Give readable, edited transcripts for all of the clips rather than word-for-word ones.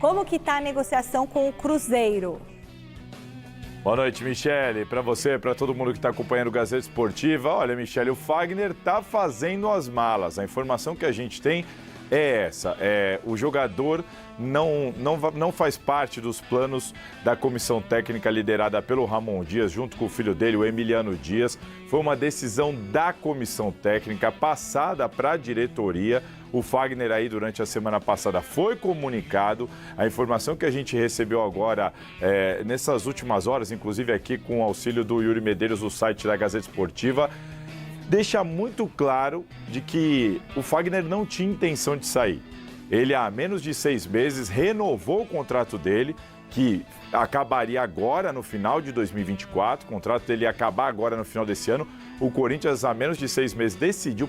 Como que está a negociação com o Cruzeiro? Boa noite, Michele. Para você, para todo mundo que está acompanhando o Gazeta Esportiva. Olha, Michele, o Fagner está fazendo as malas. A informação que a gente tem é essa. O jogador não faz parte dos planos da comissão técnica liderada pelo Ramon Dias, junto com o filho dele, o Emiliano Dias. Foi uma decisão da comissão técnica passada para a diretoria. O Fagner aí durante a semana passada foi comunicado. A informação que a gente recebeu agora, nessas últimas horas, inclusive aqui com o auxílio do Yuri Medeiros, do site da Gazeta Esportiva, deixa muito claro de que o Fagner não tinha intenção de sair. Ele, há menos de 6 meses, renovou o contrato dele, que acabaria agora no final de 2024. O contrato dele ia acabar agora no final desse ano. O Corinthians, há menos de 6 meses, decidiu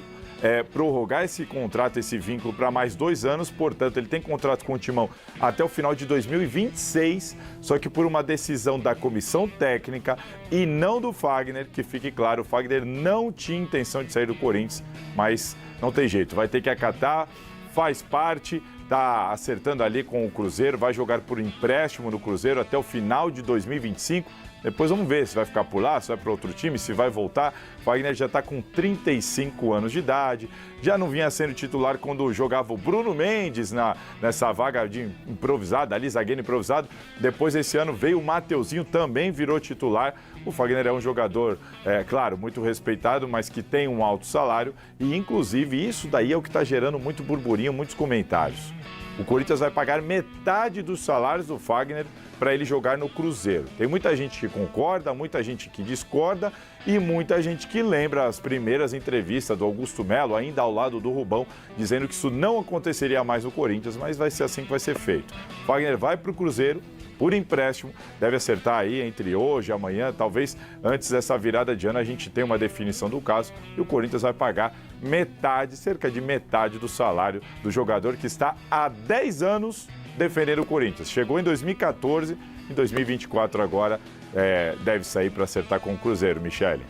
prorrogar esse contrato, esse vínculo para mais 2 anos. Portanto, ele tem contrato com o Timão até o final de 2026, só que por uma decisão da comissão técnica e não do Fagner, que fique claro, o Fagner não tinha intenção de sair do Corinthians, mas não tem jeito, vai ter que acatar, faz parte, está acertando ali com o Cruzeiro, vai jogar por empréstimo no Cruzeiro até o final de 2025. Depois vamos ver se vai ficar por lá, se vai para outro time, se vai voltar. O Fagner já está com 35 anos de idade, já não vinha sendo titular quando jogava o Bruno Mendes nessa vaga de improvisada, ali zagueiro improvisado. Depois esse ano veio o Mateuzinho, também virou titular. O Fagner é um jogador, claro, muito respeitado, mas que tem um alto salário e inclusive isso daí é o que está gerando muito burburinho, muitos comentários. O Corinthians vai pagar metade dos salários do Fagner para ele jogar no Cruzeiro. Tem muita gente que concorda, muita gente que discorda e muita gente que lembra as primeiras entrevistas do Augusto Melo, ainda ao lado do Rubão, dizendo que isso não aconteceria mais no Corinthians, mas vai ser assim que vai ser feito. O Fagner vai para o Cruzeiro por empréstimo, deve acertar aí entre hoje e amanhã, talvez antes dessa virada de ano a gente tenha uma definição do caso e o Corinthians vai pagar metade, cerca de metade do salário do jogador que está há 10 anos defendendo o Corinthians. Chegou em 2014, em 2024 agora deve sair para acertar com o Cruzeiro, Michele.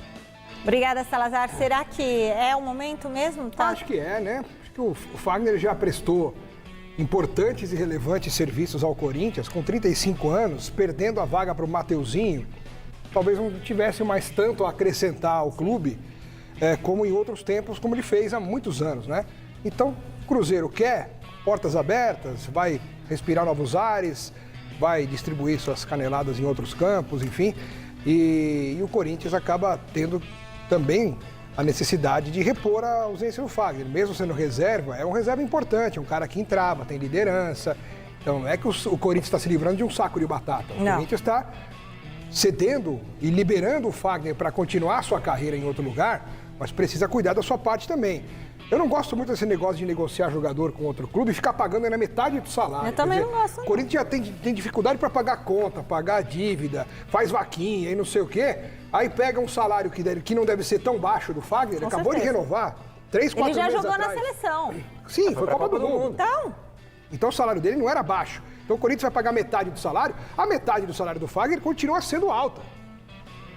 Obrigada, Salazar. Será que é o momento mesmo? Tá? Acho que é, né? Acho que o Fagner já prestou importantes e relevantes serviços ao Corinthians, com 35 anos, perdendo a vaga para o Mateuzinho. Talvez não tivesse mais tanto a acrescentar ao clube, como em outros tempos, como ele fez há muitos anos, né? Então, o Cruzeiro quer portas abertas, vai respirar novos ares, vai distribuir suas caneladas em outros campos, enfim. E o Corinthians acaba tendo também a necessidade de repor a ausência do Fagner. Mesmo sendo reserva, é um reserva importante, um cara que entrava, tem liderança. Então, não é que o Corinthians está se livrando de um saco de batata. O Corinthians está cedendo e liberando o Fagner para continuar a sua carreira em outro lugar, mas precisa cuidar da sua parte também. Eu não gosto muito desse negócio de negociar jogador com outro clube e ficar pagando na metade do salário. Eu também não gosto. O Corinthians já tem dificuldade para pagar conta, pagar dívida, faz vaquinha e não sei o quê. Aí pega um salário que não deve ser tão baixo do Fagner, Com acabou certeza. de renovar, 3, 4 Ele já meses jogou atrás. na seleção. Sim, foi Copa do Mundo. Então, o salário dele não era baixo. Então o Corinthians vai pagar metade do salário, a metade do salário do Fagner continua sendo alta.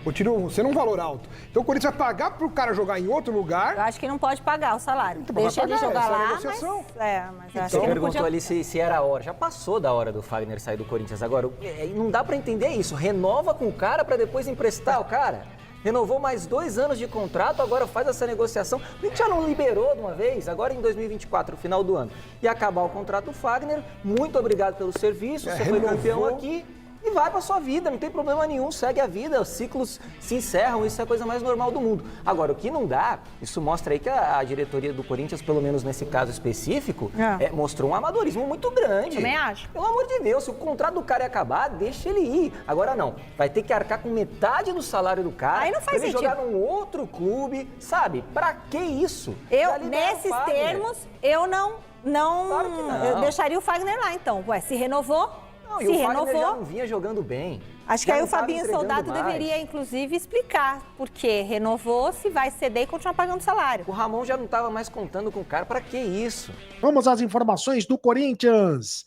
Continua sendo um valor alto. Então o Corinthians vai pagar para o cara jogar em outro lugar. eu acho que não pode pagar o salário. Então, Deixa vai ele pagar, jogar essa é a lá, negociação. mas acho Você que não perguntou podia... ali se era a hora. Já passou da hora do Fagner sair do Corinthians. Agora, não dá pra entender isso. Renova com o cara pra depois emprestar o cara. Renovou mais 2 anos de contrato, agora faz essa negociação. A gente já não liberou de uma vez, agora em 2024, no final do ano. E acabar o contrato do Fagner. Muito obrigado pelo serviço, você foi campeão aqui. E vai pra sua vida, não tem problema nenhum, segue a vida, os ciclos se encerram, isso é a coisa mais normal do mundo. Agora, o que não dá, isso mostra aí que a diretoria do Corinthians, pelo menos nesse caso específico, mostrou um amadorismo muito grande. Também acho. Pelo amor de Deus, se o contrato do cara ia acabar, deixa ele ir. Agora não, vai ter que arcar com metade do salário do cara, Aí não faz ele sentido. jogar num outro clube, sabe? Pra que isso? Eu, Já libera o nesses Fagner. termos, eu não Claro que não. eu deixaria o Fagner lá, então. Ué, se renovou, Não, e se o Fagner já renovou... não vinha jogando bem. Acho que Já aí não o tava Fabinho entregando Soldado mais. deveria, inclusive, explicar por que renovou, se vai ceder e continuar pagando salário. O Ramon já não estava mais contando com o cara, pra que isso? Vamos às informações do Corinthians.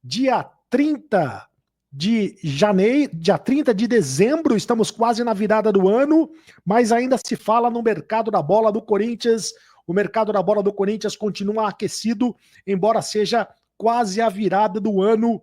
Dia 30 de janeiro, dia 30 de dezembro, estamos quase na virada do ano, mas ainda se fala no mercado da bola do Corinthians. O mercado da bola do Corinthians continua aquecido, embora seja quase a virada do ano.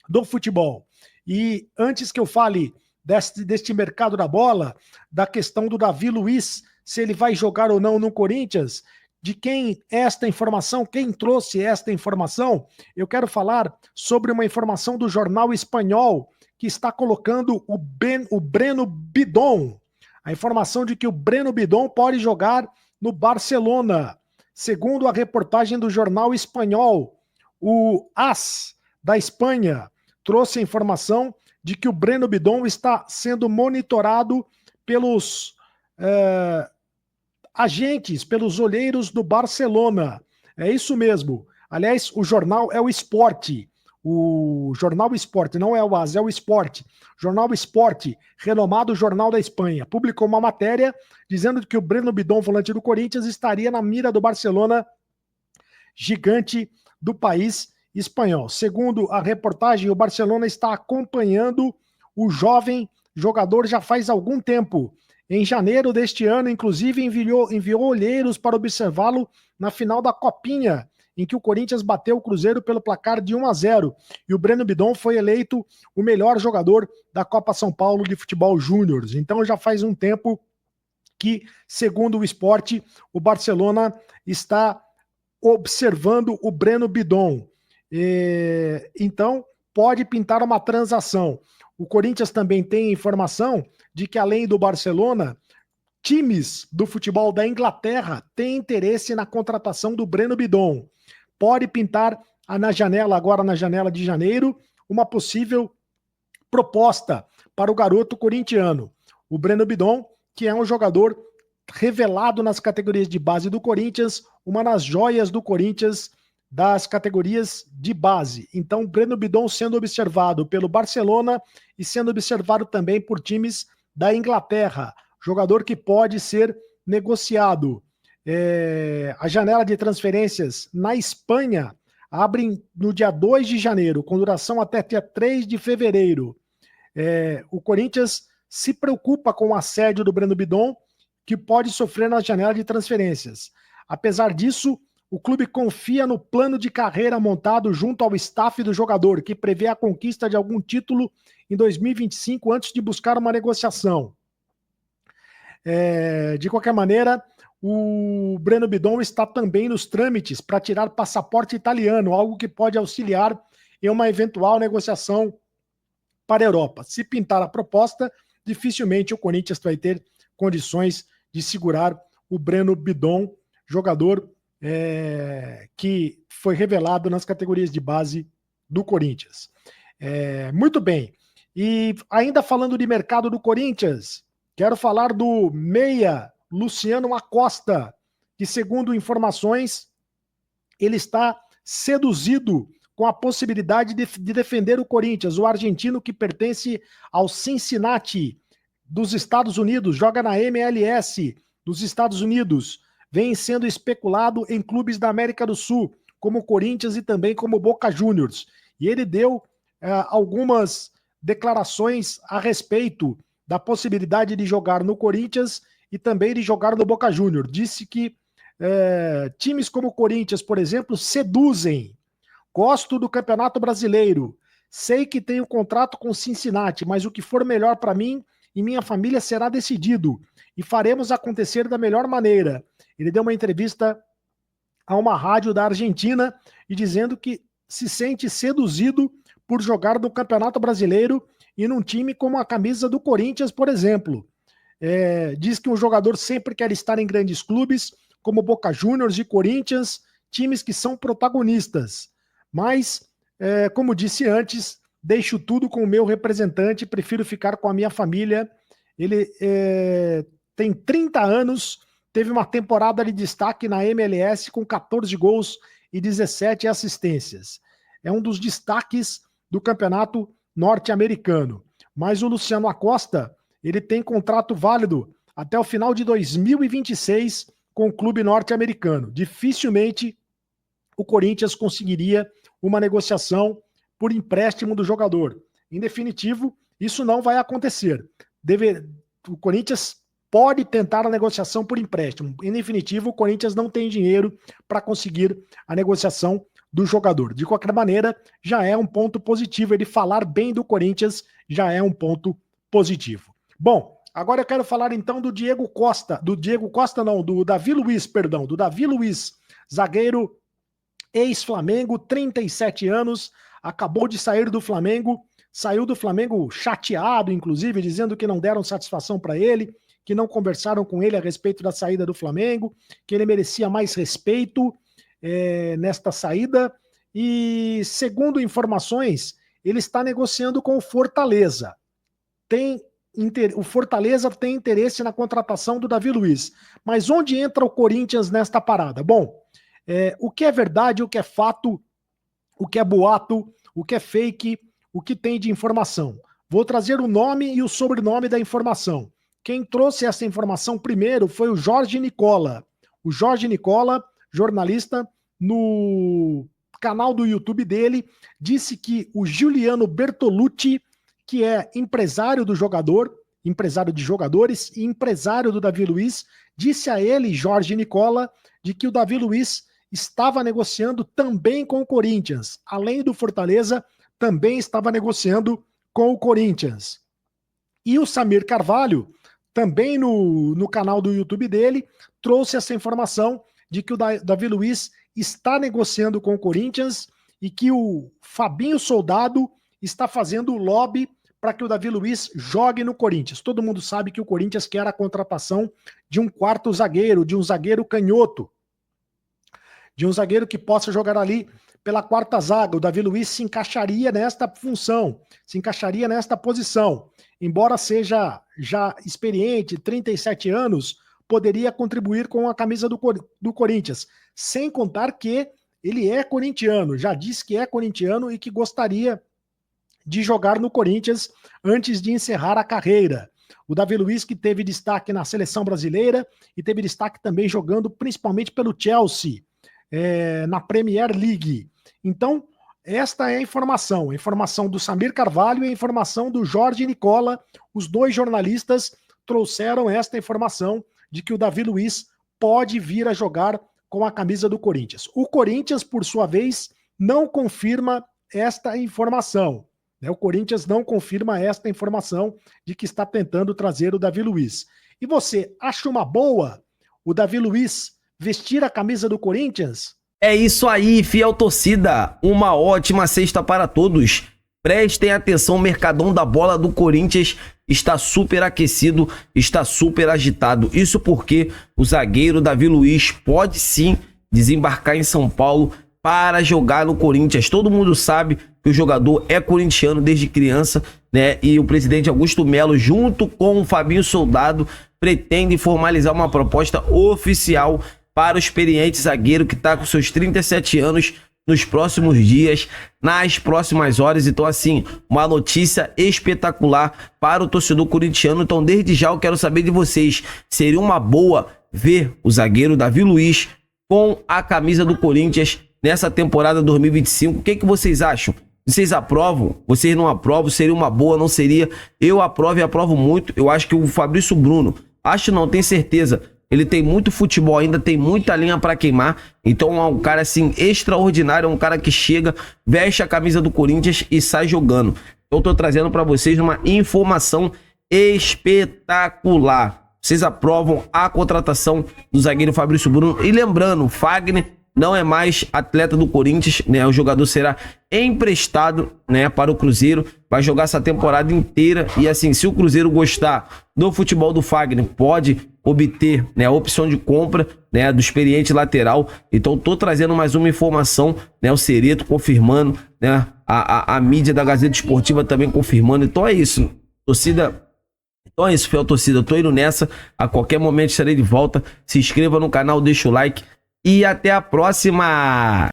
do futebol. E antes que eu fale deste mercado da bola, da questão do Davi Luiz, se ele vai jogar ou não no Corinthians, de quem esta informação, quem trouxe esta informação, eu quero falar sobre uma informação do jornal espanhol que está colocando o Breno Bidon. A informação de que o Breno Bidon pode jogar no Barcelona. Segundo a reportagem do jornal espanhol, o AS da Espanha trouxe a informação de que o Breno Bidon está sendo monitorado pelos agentes, pelos olheiros do Barcelona. É isso mesmo. Aliás, o jornal é o Esporte. O jornal Esporte, não é o AS, é o Esporte. Jornal Esporte, renomado jornal da Espanha, publicou uma matéria dizendo que o Breno Bidon, volante do Corinthians, estaria na mira do Barcelona, gigante do país espanhol. Segundo a reportagem, o Barcelona está acompanhando o jovem jogador já faz algum tempo. Em janeiro deste ano, inclusive, enviou olheiros para observá-lo na final da Copinha, em que o Corinthians bateu o Cruzeiro pelo placar de 1-0. E o Breno Bidon foi eleito o melhor jogador da Copa São Paulo de Futebol Júnior. Então já faz um tempo que, segundo o Esporte, o Barcelona está observando o Breno Bidon. Então, pode pintar uma transação. O Corinthians também tem informação de que, além do Barcelona, times do futebol da Inglaterra têm interesse na contratação do Breno Bidon. Pode pintar na janela, agora na janela de janeiro, uma possível proposta para o garoto corintiano. O Breno Bidon, que é um jogador revelado nas categorias de base do Corinthians, uma das joias do Corinthians das categorias de base. Então, Breno Bidon sendo observado pelo Barcelona e sendo observado também por times da Inglaterra. Jogador que pode ser negociado. A janela de transferências na Espanha abre no dia 2 de janeiro, com duração até dia 3 de fevereiro. O Corinthians se preocupa com o assédio do Breno Bidon, que pode sofrer na janela de transferências. Apesar disso, o clube confia no plano de carreira montado junto ao staff do jogador, que prevê a conquista de algum título em 2025 antes de buscar uma negociação. De qualquer maneira, o Breno Bidon está também nos trâmites para tirar passaporte italiano, algo que pode auxiliar em uma eventual negociação para a Europa. Se pintar a proposta, dificilmente o Corinthians vai ter condições de segurar o Breno Bidon, jogador que foi revelado nas categorias de base do Corinthians. Muito bem. E ainda falando de mercado do Corinthians, quero falar do meia Luciano Acosta, que, segundo informações, ele está seduzido com a possibilidade de defender o Corinthians. O argentino, que pertence ao Cincinnati dos Estados Unidos, joga na MLS dos Estados Unidos, vem sendo especulado em clubes da América do Sul, como Corinthians e também como Boca Juniors. E ele deu algumas declarações a respeito da possibilidade de jogar no Corinthians e também de jogar no Boca Juniors. Disse que times como o Corinthians, por exemplo, seduzem. Gosto do Campeonato Brasileiro. Sei que tenho contrato com Cincinnati, mas o que for melhor para mim e minha família será decidido. E faremos acontecer da melhor maneira. Ele deu uma entrevista a uma rádio da Argentina e dizendo que se sente seduzido por jogar no Campeonato Brasileiro e num time como a camisa do Corinthians, por exemplo. Diz que um jogador sempre quer estar em grandes clubes, como Boca Juniors e Corinthians, times que são protagonistas. Mas, como disse antes, deixo tudo com o meu representante, prefiro ficar com a minha família. Ele tem 30 anos, teve uma temporada de destaque na MLS com 14 gols e 17 assistências. É um dos destaques do campeonato norte-americano. Mas o Luciano Acosta, ele tem contrato válido até o final de 2026 com o clube norte-americano. Dificilmente o Corinthians conseguiria uma negociação por empréstimo do jogador. Em definitivo, isso não vai acontecer. O Corinthians pode tentar a negociação por empréstimo. Em definitivo, o Corinthians não tem dinheiro para conseguir a negociação do jogador. De qualquer maneira, já é um ponto positivo. Ele falar bem do Corinthians já é um ponto positivo. Bom, agora eu quero falar então do Davi Luiz, do Davi Luiz, zagueiro ex-Flamengo, 37 anos, acabou de sair do Flamengo, saiu do Flamengo chateado, inclusive, dizendo que não deram satisfação para ele, que não conversaram com ele a respeito da saída do Flamengo, que ele merecia mais respeito nesta saída, e segundo informações, ele está negociando com o Fortaleza. O Fortaleza tem interesse na contratação do Davi Luiz. Mas onde entra o Corinthians nesta parada? Bom, o que é verdade, o que é fato, o que é boato, o que é fake, o que tem de informação. Vou trazer o nome e o sobrenome da informação. Quem trouxe essa informação primeiro foi o Jorge Nicola. O Jorge Nicola, jornalista, no canal do YouTube dele, disse que o Giuliano Bertolucci, que é empresário do jogador, empresário de jogadores e empresário do Davi Luiz, disse a ele, Jorge Nicola, de que o Davi Luiz estava negociando também com o Corinthians. Além do Fortaleza, também estava negociando com o Corinthians. E o Samir Carvalho, também no canal do YouTube dele, trouxe essa informação de que o Davi Luiz está negociando com o Corinthians e que o Fabinho Soldado está fazendo o lobby para que o Davi Luiz jogue no Corinthians. Todo mundo sabe que o Corinthians quer a contratação de um quarto zagueiro, de um zagueiro canhoto, de um zagueiro que possa jogar ali pela quarta zaga. O Davi Luiz se encaixaria nesta função, se encaixaria nesta posição. Embora seja já experiente, 37 anos, poderia contribuir com a camisa do Corinthians. Sem contar que ele é corintiano, já disse que é corintiano e que gostaria de jogar no Corinthians antes de encerrar a carreira. O Davi Luiz, que teve destaque na seleção brasileira e teve destaque também jogando principalmente pelo Chelsea, na Premier League. Então, esta é a informação do Samir Carvalho e a informação do Jorge Nicola. Os dois jornalistas trouxeram esta informação de que o Davi Luiz pode vir a jogar com a camisa do Corinthians. O Corinthians, por sua vez, não confirma esta informação. O Corinthians não confirma esta informação de que está tentando trazer o Davi Luiz. E você acha uma boa o Davi Luiz vestir a camisa do Corinthians? É isso aí, fiel torcida. Uma ótima sexta para todos. Prestem atenção, o mercadão da bola do Corinthians está super aquecido, está super agitado. Isso porque o zagueiro Davi Luiz pode sim desembarcar em São Paulo para jogar no Corinthians. Todo mundo sabe que o jogador é corintiano desde criança, né? E o presidente Augusto Melo, junto com o Fabinho Soldado, pretende formalizar uma proposta oficial para o experiente zagueiro que está com seus 37 anos nos próximos dias, nas próximas horas. Então, assim, uma notícia espetacular para o torcedor corintiano. Então, desde já eu quero saber de vocês, seria uma boa ver o zagueiro Davi Luiz com a camisa do Corinthians nessa temporada 2025? O que vocês acham? Vocês aprovam? Vocês não aprovam? Seria uma boa? Não seria? Eu aprovo e aprovo muito. Eu acho que o Fabrício Bruno, acho não, tenho certeza, ele tem muito futebol ainda, tem muita linha para queimar. Então é um cara assim extraordinário, é um cara que chega, veste a camisa do Corinthians e sai jogando. Eu tô trazendo para vocês uma informação espetacular. Vocês aprovam a contratação do zagueiro Fabrício Bruno? E lembrando, o Fagner não é mais atleta do Corinthians, né? O jogador será emprestado, né, para o Cruzeiro, vai jogar essa temporada inteira. E assim, se o Cruzeiro gostar do futebol do Fagner, pode obter, né, a opção de compra, né, do experiente lateral. Então tô trazendo mais uma informação, né, o Cereto confirmando, né, a mídia da Gazeta Esportiva também confirmando. Então é isso, torcida. Então é isso, fiel torcida, eu tô indo nessa. A qualquer momento estarei de volta. Se inscreva no canal, deixa o like e até a próxima!